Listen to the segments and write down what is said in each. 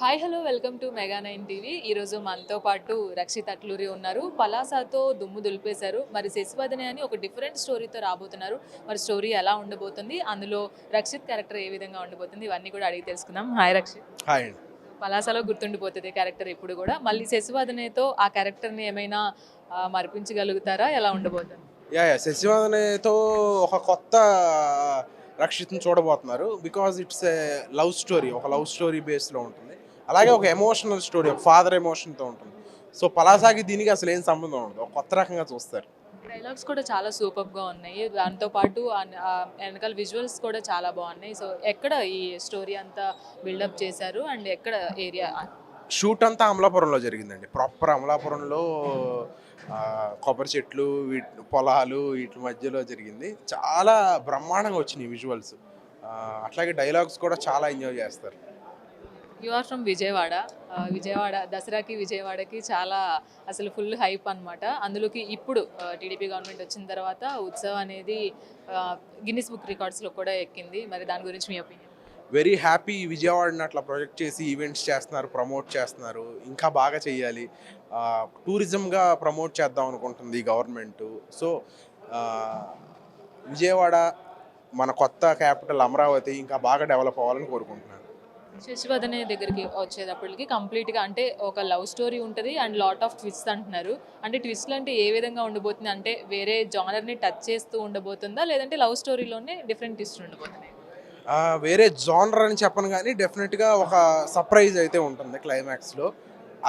Hi hello welcome to mega nine TV. ఈరోజు మనతో పాటు రక్షిత్ అట్లూరి ఉన్నారు. పలాసాతో దుమ్ము దులిపేశారు. మరి శశివదనే అని ఒక డిఫరెంట్ స్టోరీతో రాబోతున్నారు. మరి స్టోరీ ఎలా ఉండబోతుంది, అందులో రక్షిత్ క్యారెక్టర్ ఏ విధంగా ఉండబోతుంది, ఇవన్నీ కూడా అడిగి తెలుసుకుందాం. హాయ్ రక్షిత్. హాయ్ అండి. పలాసాలో గుర్తుండిపోతుంది క్యారెక్టర్ ఎప్పుడు కూడా. మళ్ళీ శశివదనేతో ఆ క్యారెక్టర్ని ఏమైనా మరిపించగలుగుతారా? ఎలా ఉండబోతుంది? శశివదనేతో ఒక కొత్త రక్షిత్ని చూడబోతున్నారు. Because it's a love story. ఒక లవ్ స్టోరీ బేస్లో ఉంటుంది. అలాగే ఒక ఎమోషనల్ స్టోరీ, ఒక ఫాదర్ ఎమోషన్తో ఉంటుంది. సో పలాసాకి దీనికి అసలు ఏం సంబంధం ఉండదు. ఒక కొత్త రకంగా చూస్తారు. డైలాగ్స్ కూడా చాలా సూపర్‌గా ఉన్నాయి. దాంతో పాటు ఎనకాల విజువల్స్ కూడా చాలా బాగున్నాయి. సో ఎక్కడ ఈ స్టోరీ అంతా బిల్డప్ చేశారు అండ్ ఎక్కడ ఏరియా? షూట్ అంతా అమలాపురంలో జరిగిందండి. ప్రాపర్ అమలాపురంలో కొబ్బరి చెట్లు, పొలాలు వీటి మధ్యలో జరిగింది. చాలా బ్రహ్మాండంగా వచ్చినాయి విజువల్స్. అట్లాగే డైలాగ్స్ కూడా చాలా ఎంజాయ్ చేస్తారు. You are from Vijayawada. Vijayawada దసరాకి విజయవాడకి చాలా అసలు ఫుల్ హైప్ అనమాట. అందులోకి ఇప్పుడు టీడీపీ గవర్నమెంట్ వచ్చిన తర్వాత ఉత్సవ్ అనేది గిన్నిస్ బుక్ రికార్డ్స్‌లో కూడా ఎక్కింది. మరి దాని గురించి మీ ఒపీనియన్? Very happy. విజయవాడని అట్లా ప్రొజెక్ట్ చేసి ఈవెంట్స్ చేస్తున్నారు, ప్రమోట్ చేస్తున్నారు. ఇంకా బాగా చేయాలి. టూరిజంగా ప్రమోట్ చేద్దాం అనుకుంటుంది ఈ గవర్నమెంటు. సో విజయవాడ మన కొత్త క్యాపిటల్ అమరావతి ఇంకా బాగా డెవలప్ అవ్వాలని కోరుకుంటున్నాను. శశివదనే దగ్గరికి వచ్చేటప్పటికి కంప్లీట్‌గా అంటే ఒక లవ్ స్టోరీ ఉంటది అండ్ లాట్ ఆఫ్ ట్విస్ట్ అంటున్నారు. అంటే ట్విస్ట్‌లు అంటే ఏ విధంగా ఉండబోతుంది? అంటే వేరే జానర్‌ని టచ్ చేస్తూ ఉండబోతుందా? లేదంటే లవ్ స్టోరీలోనే డిఫరెంట్ ట్విస్ట్ ఉండబోతున్నాయి? వేరే జానర్ అని చెప్పను కానీ డెఫినెట్గా ఒక సర్ప్రైజ్ అయితే ఉంటుంది క్లైమాక్స్లో.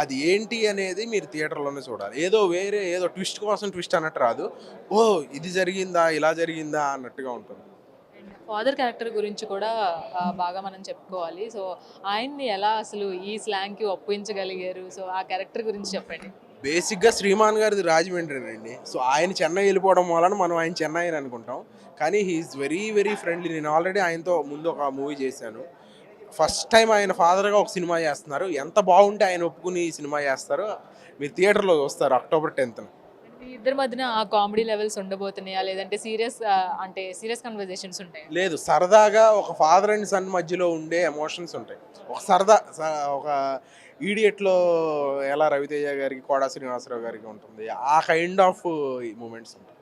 అది ఏంటి అనేది మీరు థియేటర్లోనే చూడాలి. ఏదో ట్విస్ట్ కోసం ట్విస్ట్ అన్నట్టు రాదు. ఓ ఇది జరిగిందా, ఇలా జరిగిందా అన్నట్టుగా ఉంటుంది. ఫాదర్ క్యారెక్టర్ గురించి కూడా బాగా మనం చెప్పుకోవాలి. సో ఆయన్ని ఎలా అసలు ఈ స్లాంగ్‌కి ఒప్పించగలిగారు? సో ఆ క్యారెక్టర్ గురించి చెప్పండి. బేసిక్గా శ్రీమాన్ గారిది రాజమండ్రినండి. సో ఆయన చెన్నై వెళ్ళిపోవడం వలన మనం ఆయన చెన్నై అని అనుకుంటాం. కానీ హీఈస్ వెరీ వెరీ ఫ్రెండ్లీ. నేను ఆల్రెడీ ఆయనతో ముందు ఒక మూవీ చేశాను. ఫస్ట్ టైం ఆయన ఫాదర్గా ఒక సినిమా చేస్తున్నారు. ఎంత బాగుంటే ఆయన ఒప్పుకుని ఈ సినిమా చేస్తారో మీరు థియేటర్లో చూస్తారు అక్టోబర్ 10th. మీ ఇద్దరి మధ్యన ఆ కామెడీ లెవెల్స్ ఉండబోతున్నాయా? లేదంటే అంటే సీరియస్ కన్వర్జేషన్స్ ఉంటాయా? లేదు, సరదాగా ఒక ఫాదర్ అండ్ సన్ మధ్యలో ఉండే ఎమోషన్స్ ఉంటాయి. ఒక సరదా ఒక ఈడియట్లో ఎలా రవితేజ గారికి, కోడా శ్రీనివాసరావు గారికి ఉంటుంది, ఆ కైండ్ ఆఫ్ మూమెంట్స్ ఉంటాయి.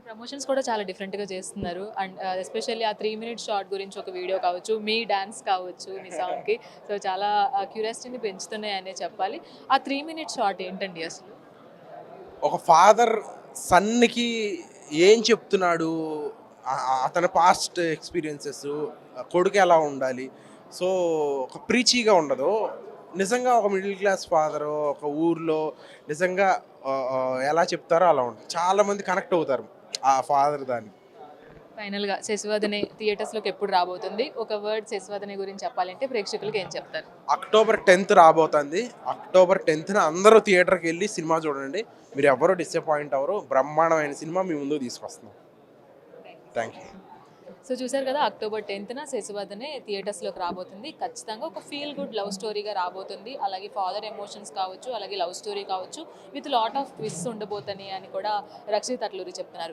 ప్రమోషన్స్ కూడా చాలా డిఫరెంట్‌గా చేస్తున్నారు. అండ్ ఎస్పెషల్లీ ఆ 3 మినిట్స్ షార్ట్ గురించి ఒక వీడియో కావచ్చు, మీ డాన్స్ కావచ్చు, మీ సాంగ్‌కి సో చాలా క్యూరియాసిటీని పెంచుతున్నాయనే చెప్పాలి. ఆ 3 మినిట్స్ షార్ట్ ఏంటండి అసలు? ఒక ఫాదర్ సన్‌కి ఏం చెప్తున్నాడు, అతని పాస్ట్ ఎక్స్పీరియన్సెస్, కొడుకు ఎలా ఉండాలి. సో ఒక ప్రీచీగా ఉండదు. నిజంగా ఒక మిడిల్ క్లాస్ ఫాదరు ఒక ఊర్లో నిజంగా ఎలా చెప్తారో అలా ఉంటుంది. చాలామంది కనెక్ట్ అవుతారు ఆ ఫాదర్ దానికి. ఫైనల్‌గా 'శశివదనే' థియేటర్స్‌లోకి ఎప్పుడు రాబోతుంది? ఒక వర్డ్ 'శశివదనే' గురించి చెప్పాలంటే ప్రేక్షకులకి ఏం చెప్తారు? అక్టోబర్ 10th రాబోతుంది. అక్టోబర్ 10th అందరూ థియేటర్కి వెళ్ళి సినిమా చూడండి. మీరు ఎవరో డిసప్పాయింట్ అవ్వరు. బ్రహ్మాండమైన సినిమా మీ ముందుకు తీసుకొస్తున్నాం. Thank you. సో చూసారు కదా, అక్టోబర్ 10న 'శశివదనే' థియేటర్స్‌లోకి రాబోతుంది. ఖచ్చితంగా ఒక ఫీల్ గుడ్ లవ్ స్టోరీగా రాబోతుంది. అలాగే ఫాదర్ ఎమోషన్స్ కావచ్చు, అలాగే లవ్ స్టోరీ కావచ్చు, విత్ లాట్ ఆఫ్ ట్విస్ట్స్ ఉండబోతున్నాయి అని కూడా రక్షిత్ అట్లూరి చెప్తున్నారు.